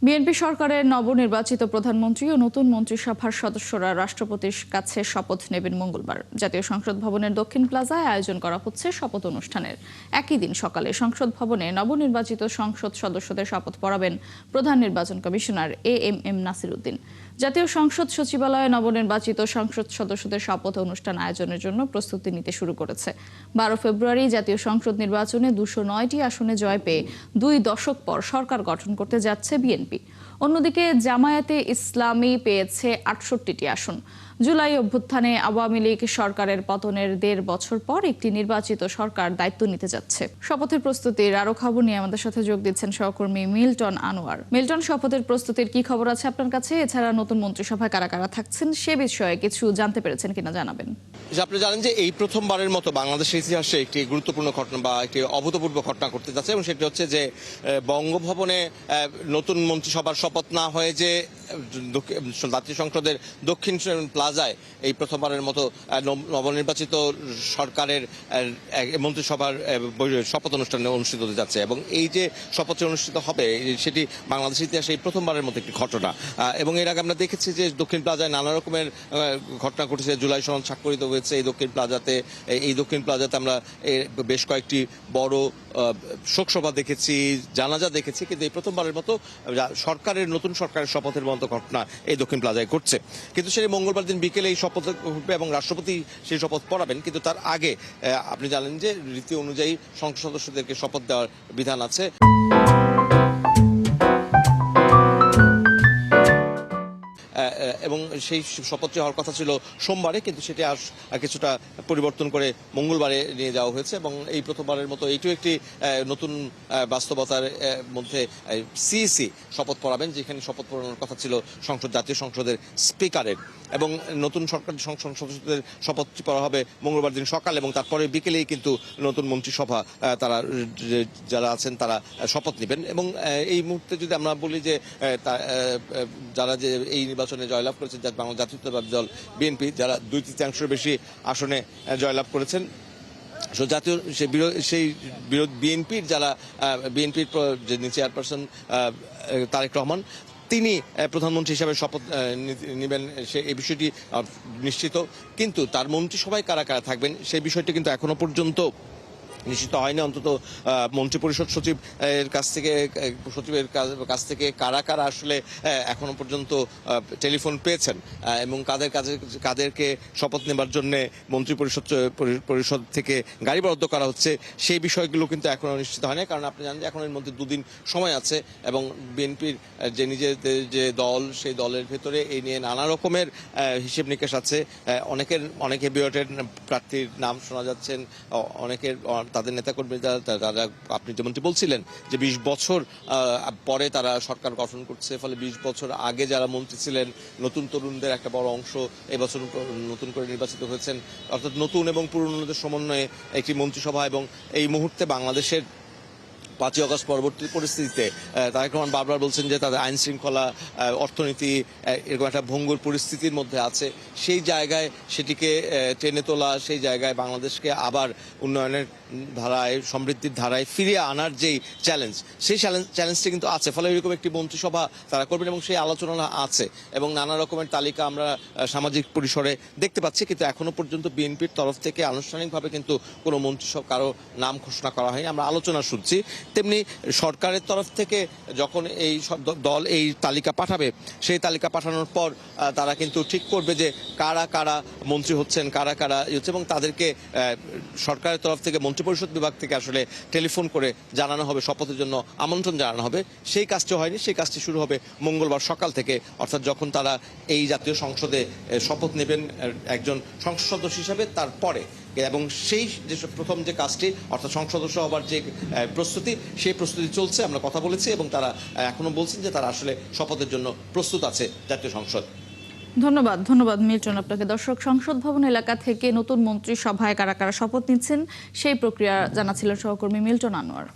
BNP সরকারের নবনির্বাচিত প্রধানমন্ত্রী ও নতুন মন্ত্রিসভার সদস্যরা রাষ্ট্রপতির কাছে শপথ নেবেন মঙ্গলবার। জাতীয় সংসদ ভবনের দক্ষিণ প্লাজায় আয়োজন করা হচ্ছে শপথ অনুষ্ঠানের। একই দিন সকালে সংসদ ভবনে নবনির্বাচিত সংসদ সদস্যদের শপথ পড়াবেন প্রধান নির্বাচন কমিশনার এএমএম নাসির উদ্দিন। জাতীয় সংসদ সচিবালয়ে নবনির্বাচিত সংসদ সদস্যদের শপথ অনুষ্ঠান আয়োজনের জন্য প্রস্তুতি নিতে শুরু করেছে। 12 ফেব্রুয়ারি জাতীয় সংসদ নির্বাচনে 209টি আসনে জয় পেয়ে 2 দশক পর সরকার গঠন করতে যাচ্ছে বিএনপি। অন্যদিকে জামায়াতে ইসলামী পেয়েছে 68টি আসন। জুলাই অভ্যুত্থানে আওয়ামী লীগ সরকারের পতনের 1.5 বছর পর একটি নির্বাচিত সরকার দায়িত্ব নিতে যাচ্ছে। শপথের প্রস্তুতির আরো খবর নিয়ে আমাদের সাথে যোগ দিচ্ছেন সহকর্মী মিল্টন আনোয়ার। মিল্টন, শপথের প্রস্তুতির কি খবর আছে আপনার কাছে? এছাড়া নতুন মন্ত্রিসভায় কারা কারা থাকছেন সে বিষয়ে কিছু জানতে পেরেছেন কিনা জানাবেন। আপনি জানেন যে এই প্রথমবারের মতো বাংলাদেশের ইতিহাসে একটি গুরুত্বপূর্ণ ঘটনা বা একটি অভূতপূর্ব ঘটনা করতে যাচ্ছে, এবং সেটি হচ্ছে যে বঙ্গভবনে নতুন মন্ত্রিসভার শপথ না হয়ে যে জাতীয় সংসদের দক্ষিণ প্লাজায় এই প্রথমবারের মতো নবনির্বাচিত সরকারের মন্ত্রিসভার শপথ অনুষ্ঠান অনুষ্ঠিত হতে যাচ্ছে। এবং এই যে শপথ অনুষ্ঠিত হবে সেটি বাংলাদেশের ইতিহাসে এই প্রথমবারের মতো একটি ঘটনা। এবং এর আগে আমরা দেখেছি যে দক্ষিণ প্লাজায় নানা রকমের ঘটনা ঘটেছে। জুলাই সনদ স্বাক্ষরিত হয়েছে এই দক্ষিণ প্লাজাতে আমরা বেশ কয়েকটি বড় শোকসভা দেখেছি, জানাজা দেখেছি, কিন্তু এই প্রথমবারের মতো নতুন সরকারের শপথের মতো ঘটনা এই দক্ষিণ প্লাজায় ঘটছে। কিন্তু সেটি মঙ্গলবার দিন বিকেলে এই শপথ ঘটবে এবং রাষ্ট্রপতি সেই শপথ পড়াবেন। কিন্তু তার আগে আপনি জানেন যে রীতি অনুযায়ী সংসদ সদস্যদেরকে শপথ দেওয়ার বিধান আছে। এবং সেই শপথটি হওয়ার কথা ছিল সোমবারে, কিন্তু সেটি কিছুটা পরিবর্তন করে মঙ্গলবারে নিয়ে যাওয়া হয়েছে। এবং এই প্রথমবারের মতো এইটিও একটি নতুন বাস্তবতার মধ্যে সিইসি শপথ পড়াবেন, যেখানে শপথ পড়ানোর কথা ছিল জাতীয় সংসদের স্পিকারের। এবং নতুন সরকারি সংসদ সদস্যদের শপথটি পড়া হবে মঙ্গলবার দিন সকালে, এবং তারপরে বিকেলেই কিন্তু নতুন মন্ত্রিসভা তারা যারা আছেন তারা শপথ নেবেন। এবং এই মুহূর্তে যদি আমরা বলি যে যারা যে এই নির্বাচনে জয়লাভ করেছেন, বাংলা জাতীয়তাবাদী দল বিএনপি, যারা 2/3 বেশি আসনে জয়লাভ করেছেন, বিএনপির যিনি চেয়ারপারসন তারেক রহমান, তিনি প্রধানমন্ত্রী হিসাবে শপথ নেবেন এই বিষয়টি নিশ্চিত। কিন্তু তার মন্ত্রিসভায় কারা কারা থাকবেন সেই বিষয়টি কিন্তু এখনো পর্যন্ত নিশ্চিত হয়নি। অন্তত মন্ত্রিপরিষদ সচিবের কাছ থেকে কারা কারা আসলে এখনো পর্যন্ত টেলিফোন পেয়েছেন এবং কাদেরকে শপথ নেবার জন্য মন্ত্রিপরিষদ থেকে গাড়ি বরাদ্দ করা হচ্ছে সেই বিষয়গুলো কিন্তু এখনো নিশ্চিত হয়নি। কারণ আপনি জানেন যে এখন এর মধ্যে 2 দিন সময় আছে, এবং বিএনপির যে নিজেদের যে দল, সেই দলের ভেতরে এই নিয়ে নানা রকমের হিসেব নিকেশ আছে। অনেকে বিরটের প্রার্থীর নাম শোনা যাচ্ছেন, অনেকের তাদের নেতাকর্মী তারা আপনি যেমনটি বলছিলেন যে 20 বছর পরে তারা সরকার গঠন করছে, ফলে 20 বছর আগে যারা মন্ত্রী ছিলেন, নতুন তরুণদের একটা বড় অংশ এবছর নতুন করে নির্বাচিত হয়েছেন। অর্থাৎ নতুন এবং পুরনোদের সমন্বয়ে একটি মন্ত্রিসভা। এবং এই মুহূর্তে বাংলাদেশের 5ই আগস্ট পরবর্তী পরিস্থিতিতে তারেক রহমান বারবার বলছেন যে তাদের আইন শৃঙ্খলা, অর্থনীতি এরকম একটা ভঙ্গুর পরিস্থিতির মধ্যে আছে। সেই জায়গায় সেটিকে টেনে তোলা, সেই জায়গায় বাংলাদেশকে আবার উন্নয়নের ধারায়, সমৃদ্ধির ধারায় ফিরিয়ে আনার যেই চ্যালেঞ্জ, সেই চ্যালেঞ্জটি কিন্তু আছে। ফলে এরকম একটি মন্ত্রিসভা তারা করবেন এবং সেই আলোচনা আছে এবং নানা রকমের তালিকা আমরা সামাজিক পরিসরে দেখতে পাচ্ছি। কিন্তু এখনো পর্যন্ত বিএনপির তরফ থেকে আনুষ্ঠানিকভাবে কিন্তু কোনো মন্ত্রিসভা কারো নাম ঘোষণা করা হয়নি, আমরা আলোচনা শুনছি। তেমনি সরকারের তরফ থেকে যখন এই দল এই তালিকা পাঠাবে, সেই তালিকা পাঠানোর পর তারা কিন্তু ঠিক করবে যে কারা কারা মন্ত্রী হচ্ছেন, কারা কারা হচ্ছে, এবং তাদেরকে সরকারের তরফ থেকে মন্ত্রিপরিষদ বিভাগ থেকে আসলে টেলিফোন করে জানানো হবে, শপথের জন্য আমন্ত্রণ জানানো হবে। সেই কাজটি হয়নি, সেই কাজটি শুরু হবে মঙ্গলবার সকাল থেকে, অর্থাৎ যখন তারা এই জাতীয় সংসদে শপথ নেবেন একজন সংসদ সদস্য হিসাবে। তারপরে এবং সেই যে প্রথম যে কাজটি, অর্থাৎ সংসদ সদস্য হবার যে প্রস্তুতি, সেই প্রস্তুতি চলছে। আমরা কথা বলেছি এবং তারা এখনো বলছেন যে তারা আসলে শপথের জন্য প্রস্তুত আছে জাতীয় সংসদ। ধন্যবাদ মিল্টন আপনাকে। দর্শক, সংসদ ভবন এলাকা থেকে নতুন মন্ত্রিসভায় কারা কারা শপথ নিচ্ছেন সেই প্রক্রিয়া জানাচ্ছিলেন সহকর্মী মিল্টন আনোয়ার।